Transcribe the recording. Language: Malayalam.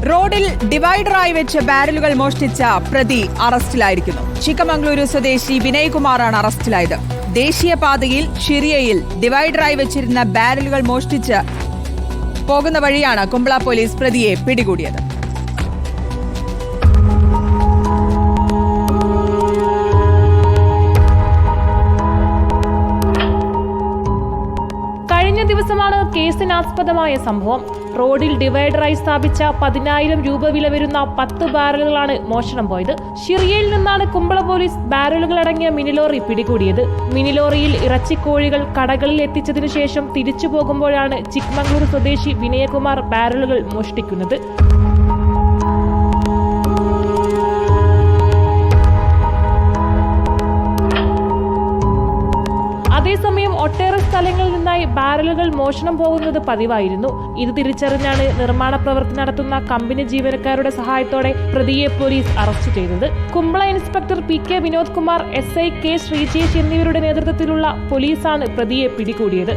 റോഡിൽ ഡിവൈഡറായി വെച്ച് ബാരലുകൾ മോഷ്ടിച്ച പ്രതി അറസ്റ്റിലായിരിക്കുന്നു. ചിക്കമംഗളൂരു സ്വദേശി വിനയ്കുമാറാണ് അറസ്റ്റിലായത്. ദേശീയപാതയിൽ ഷിരിയയിൽ ഡിവൈഡറായി വെച്ചിരുന്ന ബാരലുകൾ മോഷ്ടിച്ച് പോകുന്ന വഴിയാണ് കുമ്പള പോലീസ് പ്രതിയെ പിടികൂടിയത്. കഴിഞ്ഞ ദിവസമാണ് കേസിനാസ്പദമായ സംഭവം. റോഡിൽ ഡിവൈഡറായി സ്ഥാപിച്ച 10,000 രൂപ വില വരുന്ന 10 ബാരലുകളാണ് മോഷണം പോയത്. ഷിറിയയിൽ നിന്നാണ് കുമ്പള പോലീസ് ബാരലുകൾ അടങ്ങിയ മിനിലോറി പിടികൂടിയത്. മിനിലോറിയിൽ ഇറച്ചിക്കോഴികൾ കടകളിൽ എത്തിച്ചതിനു ശേഷം തിരിച്ചു പോകുമ്പോഴാണ് ചിക്മംഗ്ലൂർ സ്വദേശി വിനയകുമാർ ബാരലുകൾ മോഷ്ടിക്കുന്നത്. അതേസമയം ഒട്ടേറെ സ്ഥലങ്ങളിൽ നിന്നായി ബാരലുകൾ മോഷണം പോകുന്നത് പതിവായിരുന്നു. ഇത് തിരിച്ചറിഞ്ഞാണ് നിർമ്മാണ പ്രവൃത്തി നടത്തുന്ന കമ്പനി ജീവനക്കാരുടെ സഹായത്തോടെ പ്രതിയെ പോലീസ് അറസ്റ്റ് ചെയ്തത്. Kumbla inspector PK Vinod Kumar, SI K Sreejesh എന്നിവരുടെ നേതൃത്വത്തിലുള്ള പോലീസാണ് പ്രതിയെ പിടികൂടിയത്.